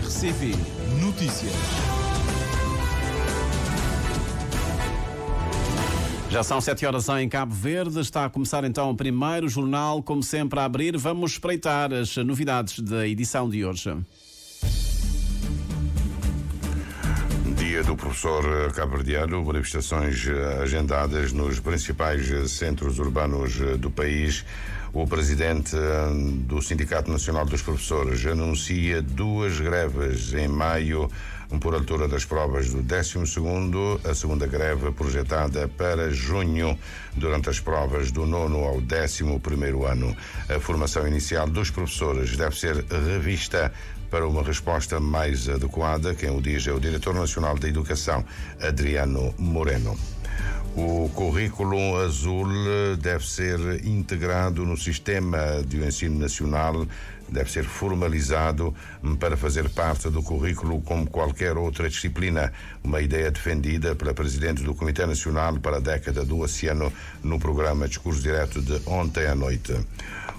RCP Notícias. Já são 7 horas em Cabo Verde, está a começar então o primeiro jornal, como sempre a abrir. Vamos espreitar as novidades da edição de hoje. Dia do professor cabo-verdiano, manifestações agendadas nos principais centros urbanos do país. O presidente do Sindicato Nacional dos Professores anuncia 2 greves em maio por altura das provas do 12º, a segunda greve projetada para junho, durante as provas do 9º ao 11º ano. A formação inicial dos professores deve ser revista para uma resposta mais adequada. Quem o diz é o Diretor Nacional da Educação, Adriano Moreno. O currículo azul deve ser integrado no sistema de ensino nacional, deve ser formalizado para fazer parte do currículo como qualquer outra disciplina, uma ideia defendida pela Presidente do Comitê Nacional para a década do Oceano no programa Discurso Direto de ontem à noite.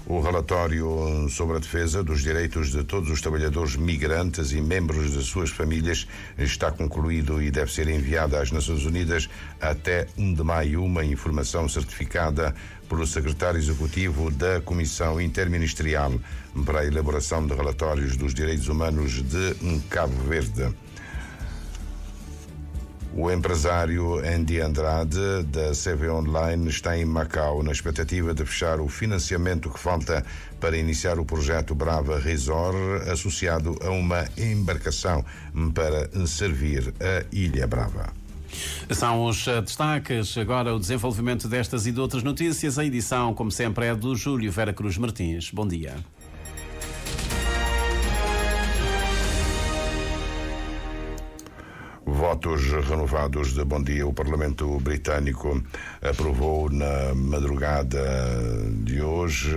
O relatório sobre a defesa dos direitos de todos os trabalhadores migrantes e membros de suas famílias está concluído e deve ser enviado às Nações Unidas até 1 de maio, uma informação certificada pelo secretário executivo da Comissão Interministerial para a elaboração de relatórios dos direitos humanos de Cabo Verde. O empresário Andy Andrade, da CV Online, está em Macau na expectativa de fechar o financiamento que falta para iniciar o projeto Brava Resort, associado a uma embarcação para servir a Ilha Brava. São os destaques. Agora o desenvolvimento destas e de outras notícias. A edição, como sempre, é do Júlio Vera Cruz Martins. Bom dia. Votos renovados de bom dia. O Parlamento Britânico aprovou na madrugada de hoje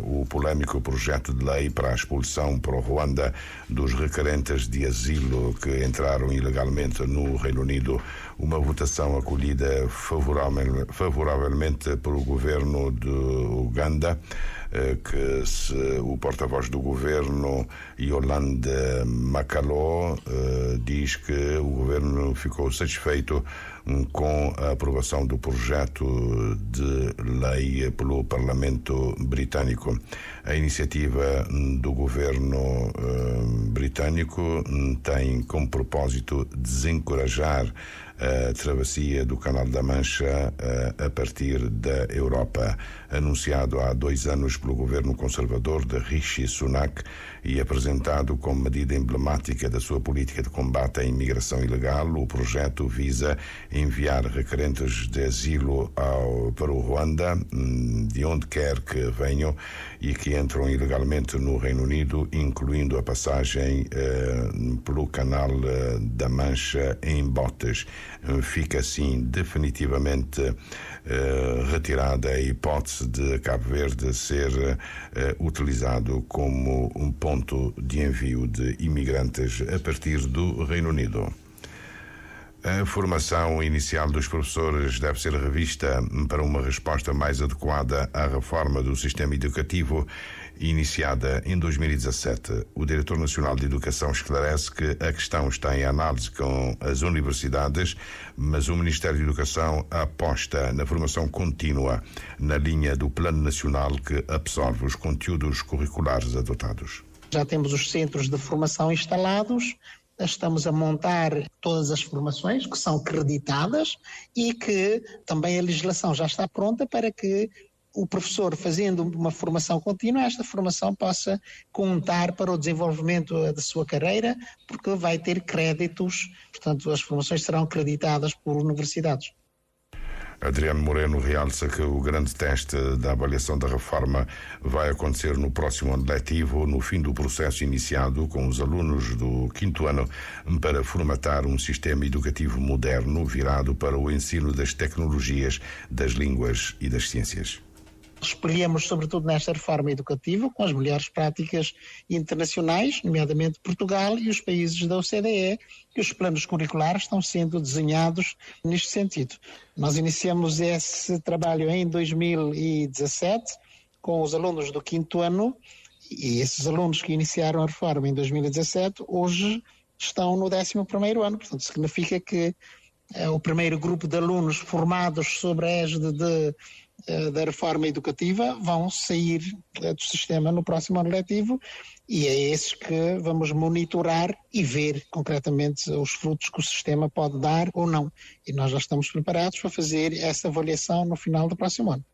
o polémico projeto de lei para a expulsão para o Ruanda dos requerentes de asilo que entraram ilegalmente no Reino Unido. Uma votação acolhida favoravelmente pelo governo de Uganda, que o porta-voz do governo, Yolande Makalo, diz que o governo ficou satisfeito com a aprovação do projeto de lei pelo Parlamento Britânico. A iniciativa do governo britânico tem como propósito desencorajar a travessia do Canal da Mancha a partir da Europa. Anunciado há 2 anos pelo governo conservador de Rishi Sunak e apresentado como medida emblemática da sua política de combate à imigração ilegal, o projeto visa enviar requerentes de asilo para o Ruanda, de onde quer que venham e que entram ilegalmente no Reino Unido, incluindo a passagem pelo Canal da Mancha em botes. Fica assim definitivamente retirada a hipótese de Cabo Verde ser utilizado como um ponto de envio de imigrantes a partir do Reino Unido. A formação inicial dos professores deve ser revista para uma resposta mais adequada à reforma do sistema educativo iniciada em 2017. O Diretor Nacional de Educação esclarece que a questão está em análise com as universidades, mas o Ministério da Educação aposta na formação contínua, na linha do Plano Nacional que absorve os conteúdos curriculares adotados. Já temos os centros de formação instalados. Estamos a montar todas as formações que são creditadas e que também a legislação já está pronta para que o professor, fazendo uma formação contínua, esta formação possa contar para o desenvolvimento da sua carreira, porque vai ter créditos, portanto as formações serão creditadas por universidades. Adriano Moreno realça que o grande teste da avaliação da reforma vai acontecer no próximo ano letivo, no fim do processo iniciado com os alunos do 5º ano, para formatar um sistema educativo moderno virado para o ensino das tecnologias, das línguas e das ciências. Espelhamos, sobretudo nesta reforma educativa, com as melhores práticas internacionais, nomeadamente Portugal e os países da OCDE, e os planos curriculares estão sendo desenhados neste sentido. Nós iniciamos esse trabalho em 2017, com os alunos do 5º ano, E esses alunos que iniciaram a reforma em 2017, hoje estão no 11º ano. Portanto, significa que o primeiro grupo de alunos formados sob a égide da reforma educativa vão sair do sistema no próximo ano letivo, e é esses que vamos monitorar e ver concretamente os frutos que o sistema pode dar ou não. E nós já estamos preparados para fazer essa avaliação no final do próximo ano.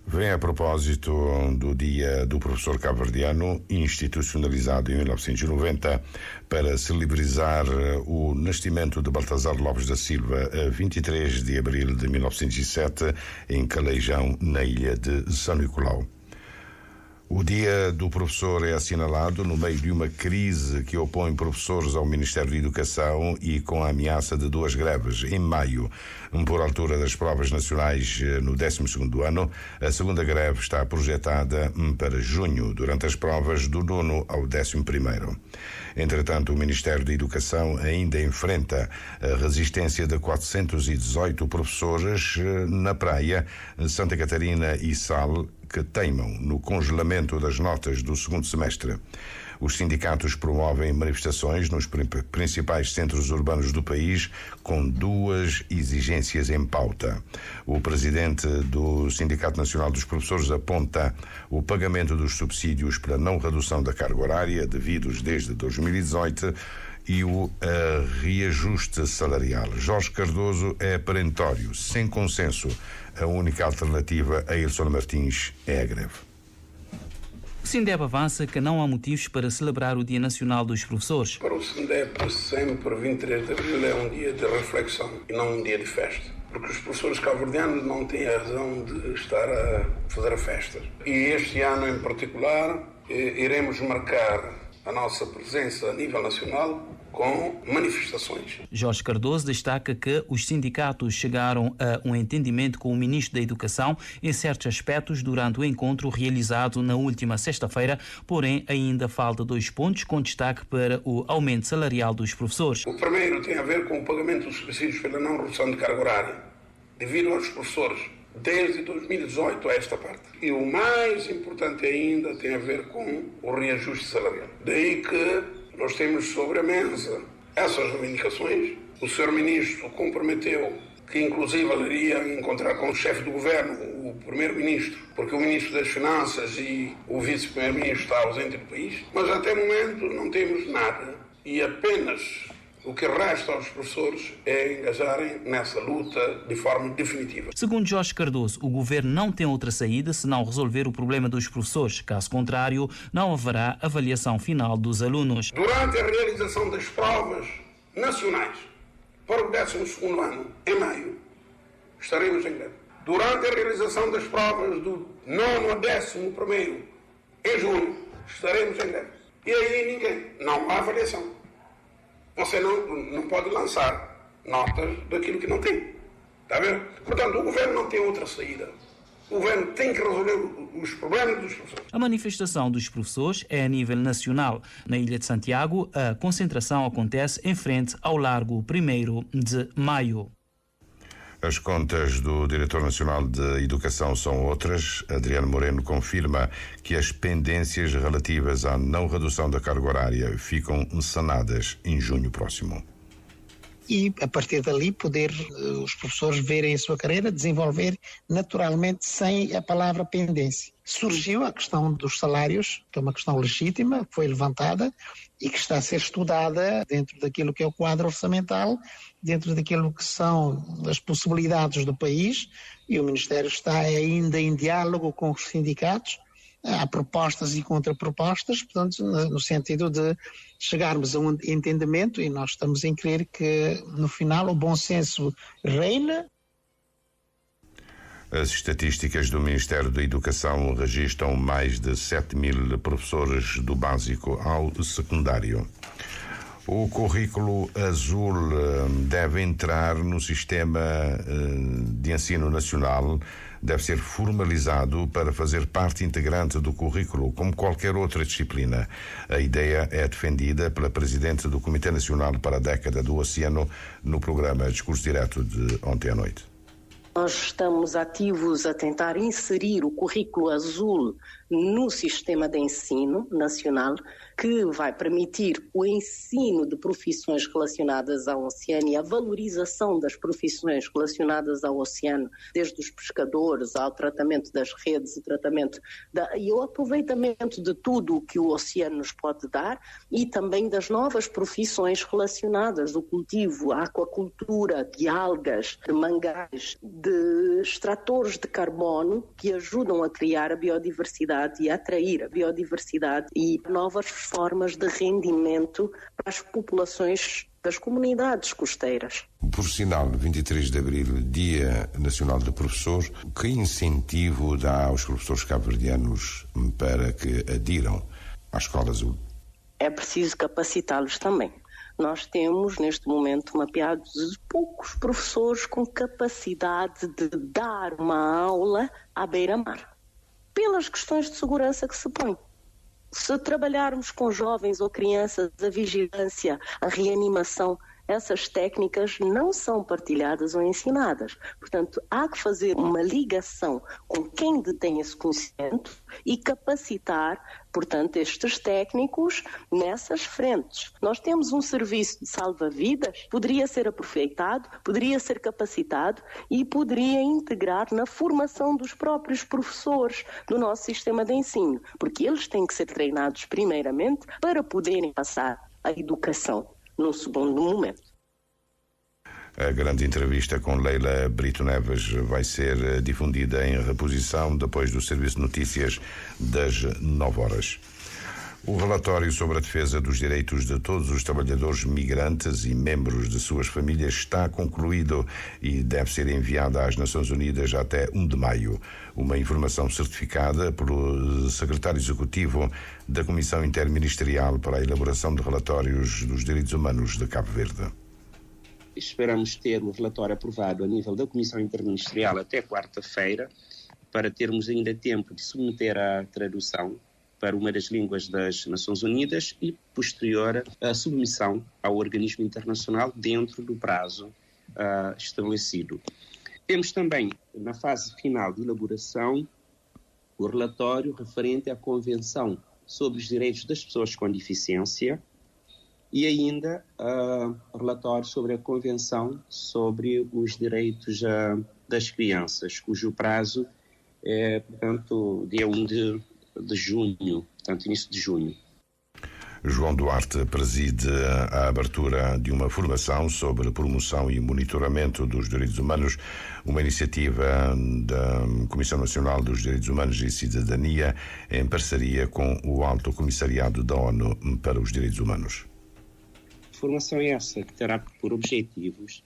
Vem a propósito do Dia do Professor Cabo-Verdiano, institucionalizado em 1990, para celebrar o nascimento de Baltazar Lopes da Silva, a 23 de abril de 1907, em Calejão, na ilha de São Nicolau. O Dia do Professor é assinalado no meio de uma crise que opõe professores ao Ministério da Educação e com a ameaça de 2 greves. Em maio, por altura das provas nacionais no 12º ano, a segunda greve está projetada para junho, durante as provas do 9º ao 11º. Entretanto, o Ministério da Educação ainda enfrenta a resistência de 418 professores na Praia, Santa Catarina e Sal, que teimam no congelamento das notas do 2º semestre. Os sindicatos promovem manifestações nos principais centros urbanos do país com 2 exigências em pauta. O presidente do Sindicato Nacional dos Professores aponta o pagamento dos subsídios pela não redução da carga horária, devidos desde 2018, e o reajuste salarial. Jorge Cardoso é perentório, sem consenso. A única alternativa a Ilson Martins é a greve. O SINDEP avança que não há motivos para celebrar o Dia Nacional dos Professores. Para o SINDEP, sempre 23 de abril é um dia de reflexão e não um dia de festa. Porque os professores cabo-verdianos não têm a razão de estar a fazer festas. E este ano em particular iremos marcar a nossa presença a nível nacional com manifestações. Jorge Cardoso destaca que os sindicatos chegaram a um entendimento com o Ministro da Educação em certos aspectos durante o encontro realizado na última sexta-feira, porém ainda falta 2 pontos com destaque para o aumento salarial dos professores. O primeiro tem a ver com o pagamento dos subsídios pela não redução de carga horária, devido aos professores desde 2018 a esta parte. E o mais importante ainda tem a ver com o reajuste salarial. Daí que nós temos sobre a mesa essas reivindicações. O Sr. Ministro comprometeu que inclusive ele iria encontrar com o chefe do governo, o Primeiro-Ministro, porque o Ministro das Finanças e o Vice-Primeiro-Ministro estão ausentes do país, mas até o momento não temos nada. E apenas o que resta aos professores é engajarem nessa luta de forma definitiva. Segundo Jorge Cardoso, o governo não tem outra saída senão resolver o problema dos professores. Caso contrário, não haverá avaliação final dos alunos. Durante a realização das provas nacionais para o 12º ano, em maio, estaremos em greve. Durante a realização das provas do 9º ao 11º, em junho, estaremos em greve. E aí não há avaliação. Você não pode lançar notas daquilo que não tem. Está vendo? Portanto, o governo não tem outra saída. O governo tem que resolver os problemas dos professores. A manifestação dos professores é a nível nacional. Na Ilha de Santiago, a concentração acontece em frente ao Largo 1º de Maio. As contas do Diretor Nacional de Educação são outras. Adriano Moreno confirma que as pendências relativas à não redução da carga horária ficam sanadas em junho próximo. E, a partir dali, poder os professores verem a sua carreira desenvolver naturalmente sem a palavra pendência. Surgiu a questão dos salários, que é uma questão legítima, que foi levantada e que está a ser estudada dentro daquilo que é o quadro orçamental, dentro daquilo que são as possibilidades do país, e o Ministério está ainda em diálogo com os sindicatos. Há propostas e contrapropostas, portanto, no sentido de chegarmos a um entendimento, e nós estamos em crer que, no final, o bom senso reina. As estatísticas do Ministério da Educação registram mais de 7.000 professores do básico ao secundário. O currículo azul deve entrar no sistema de ensino nacional, deve ser formalizado para fazer parte integrante do currículo, como qualquer outra disciplina. A ideia é defendida pela Presidente do Comitê Nacional para a Década do Oceano no programa Discurso Direto de ontem à noite. Nós estamos ativos a tentar inserir o currículo azul no sistema de ensino nacional, que vai permitir o ensino de profissões relacionadas ao oceano e a valorização das profissões relacionadas ao oceano, desde os pescadores ao tratamento das redes, e o aproveitamento de tudo o que o oceano nos pode dar, e também das novas profissões relacionadas ao cultivo, à aquacultura, de algas, de mangás, de extratores de carbono que ajudam a criar a biodiversidade e a atrair a biodiversidade e novas formas de rendimento para as populações das comunidades costeiras. Por sinal, 23 de abril, Dia Nacional do Professor, que incentivo dá aos professores cabo-verdianos para que adiram à Escola Azul? É preciso capacitá-los também. Nós temos, neste momento, mapeados poucos professores com capacidade de dar uma aula à beira-mar, pelas questões de segurança que se põem. Se trabalharmos com jovens ou crianças, a vigilância, a reanimação, essas técnicas não são partilhadas ou ensinadas. Portanto, há que fazer uma ligação com quem detém esse conhecimento e capacitar, portanto, estes técnicos nessas frentes. Nós temos um serviço de salva-vidas, poderia ser aproveitado, poderia ser capacitado e poderia integrar na formação dos próprios professores do nosso sistema de ensino, porque eles têm que ser treinados primeiramente para poderem passar a educação num segundo momento. A grande entrevista com Leila Brito Neves vai ser difundida em reposição depois do Serviço de Notícias das 9 horas. O relatório sobre a defesa dos direitos de todos os trabalhadores migrantes e membros de suas famílias está concluído e deve ser enviado às Nações Unidas até 1 de maio. Uma informação certificada pelo secretário executivo da Comissão Interministerial para a elaboração de relatórios dos direitos humanos de Cabo Verde. Esperamos ter o relatório aprovado a nível da Comissão Interministerial até quarta-feira, para termos ainda tempo de submeter a tradução para uma das línguas das Nações Unidas e, posterior, a submissão ao organismo internacional dentro do prazo estabelecido. Temos também, na fase final de elaboração, o relatório referente à Convenção sobre os Direitos das Pessoas com Deficiência e ainda relatório sobre a Convenção sobre os Direitos das Crianças, cujo prazo é, portanto, dia 1 de junho, portanto, início de junho. João Duarte preside a abertura de uma formação sobre promoção e monitoramento dos direitos humanos, uma iniciativa da Comissão Nacional dos Direitos Humanos e Cidadania, em parceria com o Alto Comissariado da ONU para os Direitos Humanos. A formação é essa que terá por objetivos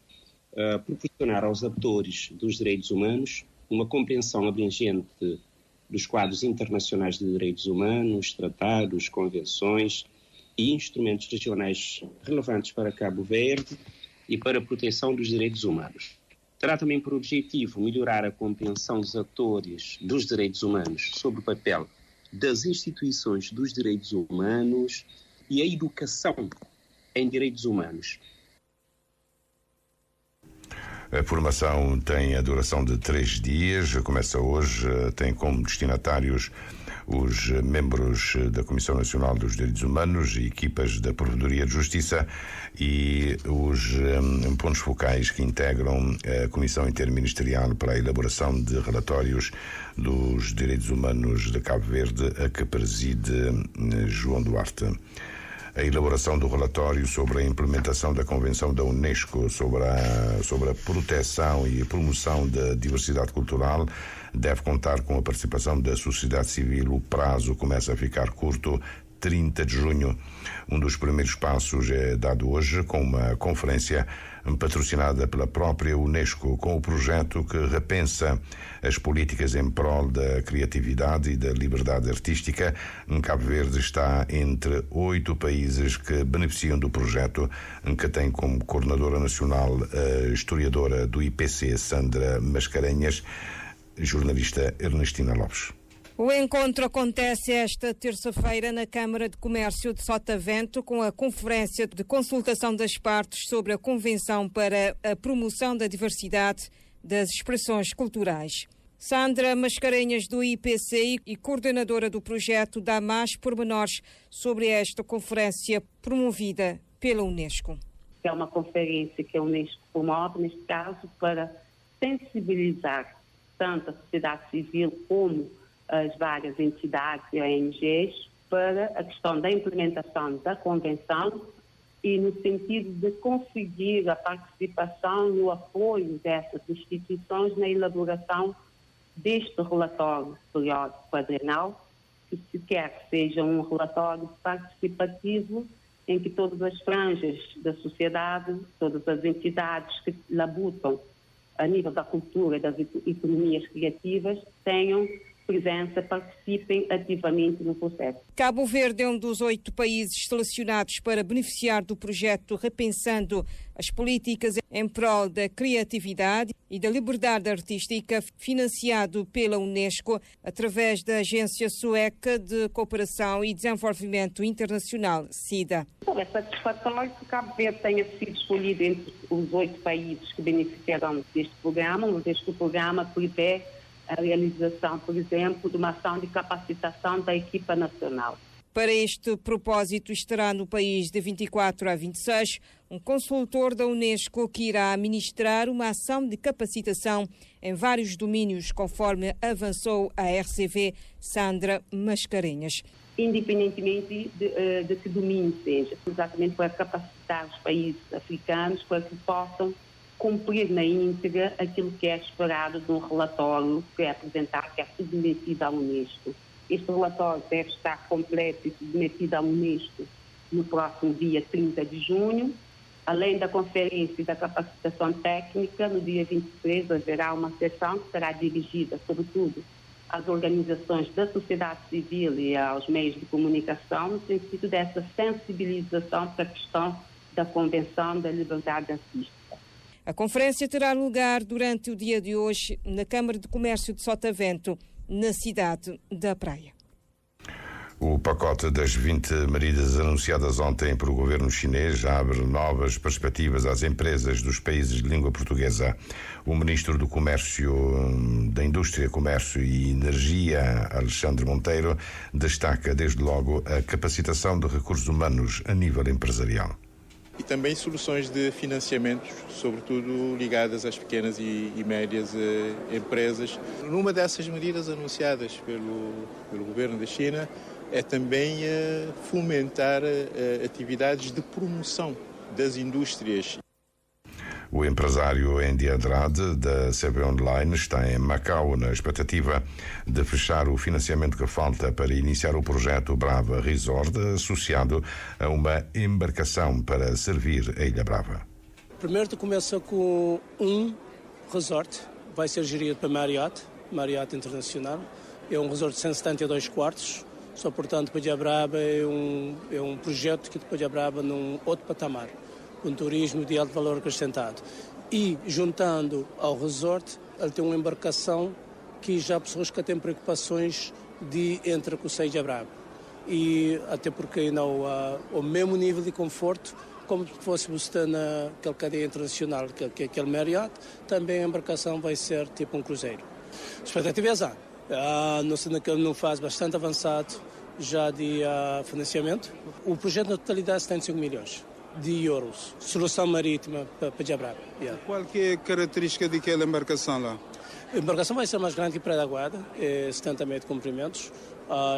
proporcionar aos atores dos direitos humanos uma compreensão abrangente dos quadros internacionais de direitos humanos, tratados, convenções e instrumentos regionais relevantes para Cabo Verde e para a proteção dos direitos humanos. Terá também por objetivo melhorar a compreensão dos atores dos direitos humanos sobre o papel das instituições dos direitos humanos e a educação em direitos humanos. A formação tem a duração de 3 dias, começa hoje, tem como destinatários os membros da Comissão Nacional dos Direitos Humanos e equipas da Provedoria de Justiça e os pontos focais que integram a Comissão Interministerial para a elaboração de relatórios dos direitos humanos de Cabo Verde, a que preside João Duarte. A elaboração do relatório sobre a implementação da Convenção da Unesco sobre a proteção e a promoção da diversidade cultural deve contar com a participação da sociedade civil. O prazo começa a ficar curto, 30 de junho. Um dos primeiros passos é dado hoje com uma conferência patrocinada pela própria Unesco, com o projeto que repensa as políticas em prol da criatividade e da liberdade artística. Cabo Verde está entre 8 países que beneficiam do projeto, que tem como coordenadora nacional a historiadora do IPC, Sandra Mascarenhas, jornalista Ernestina Lopes. O encontro acontece esta terça-feira na Câmara de Comércio de Sotavento, com a Conferência de Consultação das Partes sobre a Convenção para a Promoção da Diversidade das expressões culturais. Sandra Mascarenhas, do IPC e coordenadora do projeto, dá mais pormenores sobre esta conferência promovida pela Unesco. É uma conferência que a Unesco promove, neste caso, para sensibilizar tanto a sociedade civil como as várias entidades e ONGs para a questão da implementação da Convenção e no sentido de conseguir a participação e o apoio dessas instituições na elaboração deste relatório periódico quadrienal, que se quer que seja um relatório participativo em que todas as franjas da sociedade, todas as entidades que labutam a nível da cultura e das economias criativas tenham presença, participem ativamente no processo. Cabo Verde é um dos 8 países selecionados para beneficiar do projeto Repensando as Políticas em Prol da Criatividade e da Liberdade Artística, financiado pela Unesco através da Agência Sueca de Cooperação e Desenvolvimento Internacional, SIDA. É satisfatório que Cabo Verde tenha sido escolhido entre os 8 países que beneficiarão deste programa, uma vez que o programa prevê a realização, por exemplo, de uma ação de capacitação da equipa nacional. Para este propósito, estará no país de 24 a 26 um consultor da Unesco que irá ministrar uma ação de capacitação em vários domínios, conforme avançou a RCV Sandra Mascarenhas. Independentemente de que domínio seja, exatamente para capacitar os países africanos para que possam cumprir na íntegra aquilo que é esperado de um relatório que é apresentado, que é submetido à Unesco. Este relatório deve estar completo e submetido à Unesco no próximo dia 30 de junho. Além da conferência e da capacitação técnica, no dia 23 haverá uma sessão que será dirigida, sobretudo, às organizações da sociedade civil e aos meios de comunicação, no sentido dessa sensibilização para a questão da Convenção da Liberdade Artística. A conferência terá lugar durante o dia de hoje na Câmara de Comércio de Sotavento, na cidade da Praia. O pacote das 20 medidas anunciadas ontem pelo governo chinês abre novas perspectivas às empresas dos países de língua portuguesa. O ministro do Comércio, da Indústria, Comércio e Energia, Alexandre Monteiro, destaca desde logo a capacitação de recursos humanos a nível empresarial. E também soluções de financiamentos, sobretudo ligadas às pequenas e médias empresas. Numa dessas medidas anunciadas pelo governo da China é também fomentar atividades de promoção das indústrias. O empresário Andy Andrade, da CB Online, está em Macau na expectativa de fechar o financiamento que falta para iniciar o projeto Brava Resort, associado a uma embarcação para servir a Ilha Brava. Primeiro começa com um resort, vai ser gerido para Marriott Internacional. É um resort de 172 quartos, só portanto para Ilha Brava é um projeto que para Ilha Brava num outro patamar. Com turismo de alto valor acrescentado. E, juntando ao resort, ele tem uma embarcação que já há pessoas que têm preocupações de entre Cossei e Brava. E até porque não há o mesmo nível de conforto, como se fôssemos estar naquela cadeia internacional, que é aquele Marriott, também a embarcação vai ser tipo um cruzeiro. A expectativa é essa. Não sei naquele não faz bastante avançado já de financiamento. O projeto na totalidade 75 milhões. De euros. Solução marítima para Ilha Brava. Yeah. Qual que é a característica daquela embarcação lá? A embarcação vai ser mais grande que Praia da Guarda, 70 metros de comprimentos,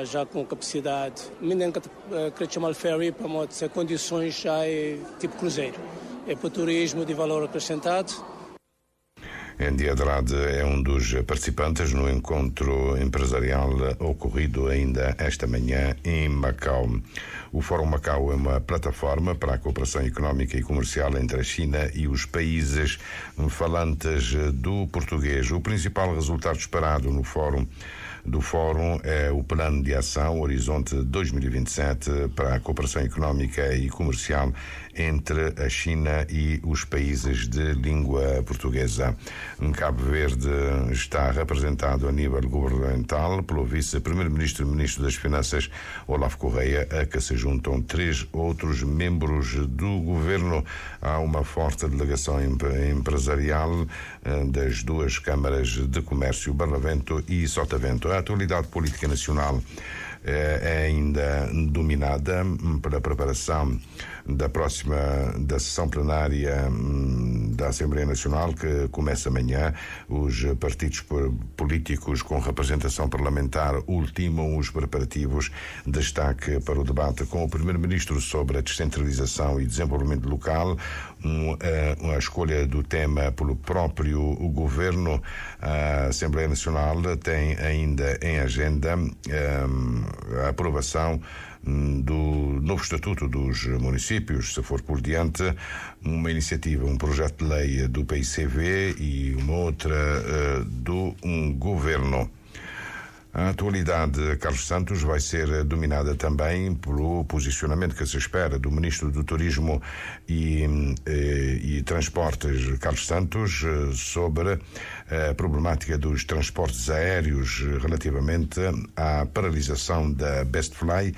já com capacidade, nem que queria chamar ferry, para modo de condições já é tipo cruzeiro. É para turismo de valor acrescentado. Andy Andrade é um dos participantes no encontro empresarial ocorrido ainda esta manhã em Macau. O Fórum Macau é uma plataforma para a cooperação económica e comercial entre a China e os países falantes do português. O principal resultado esperado no Fórum do Fórum é o Plano de Ação Horizonte 2027 para a cooperação económica e comercial entre a China e os países de língua portuguesa. Cabo Verde está representado a nível governamental pelo vice-primeiro-ministro e ministro das Finanças, Olavo Correia, a que se juntam 3 outros membros do governo. Há uma forte delegação empresarial das 2 câmaras de comércio, Barlavento e Sotavento. A atualidade política nacional é ainda dominada pela preparação da sessão plenária da Assembleia Nacional, que começa amanhã. Os partidos políticos com representação parlamentar ultimam os preparativos. Destaque para o debate com o Primeiro-Ministro sobre a descentralização e desenvolvimento local, a escolha do tema pelo próprio governo. A Assembleia Nacional tem ainda em agenda a aprovação do novo Estatuto dos Municípios, se for por diante, uma iniciativa, um projeto de lei do PICV e uma outra do governo. A atualidade, Carlos Santos, vai ser dominada também pelo posicionamento que se espera do Ministro do Turismo e Transportes, Carlos Santos, sobre a problemática dos transportes aéreos relativamente à paralisação da Bestfly.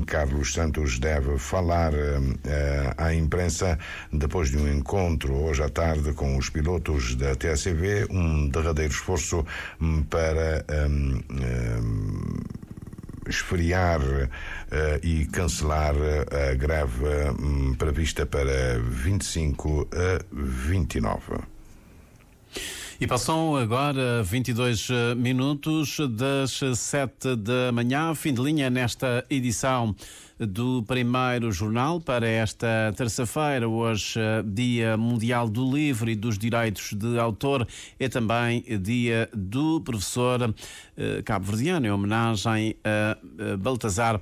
Carlos Santos deve falar à imprensa depois de um encontro hoje à tarde com os pilotos da TACV, um derradeiro esforço para esfriar e cancelar a greve prevista para 25 a 29. E passam agora 22 minutos das 7 da manhã, fim de linha nesta edição do primeiro jornal para esta terça-feira. Hoje, Dia Mundial do Livro e dos Direitos de Autor, é também Dia do Professor cabo-verdiano, em homenagem a Baltazar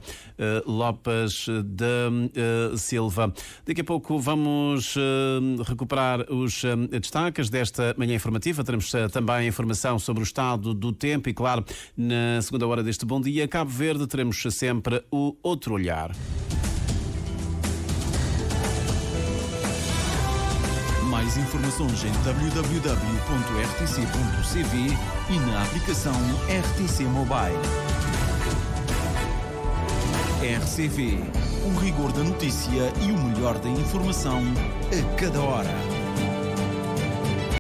Lopes de Silva. Daqui a pouco vamos recuperar os destaques desta manhã informativa. Teremos também informação sobre o estado do tempo e, claro, na segunda hora deste Bom Dia Cabo Verde, teremos sempre o Outro Olhar. Mais informações em www.rtc.cv e na aplicação RTC Mobile. RCV, o rigor da notícia e o melhor da informação a cada hora.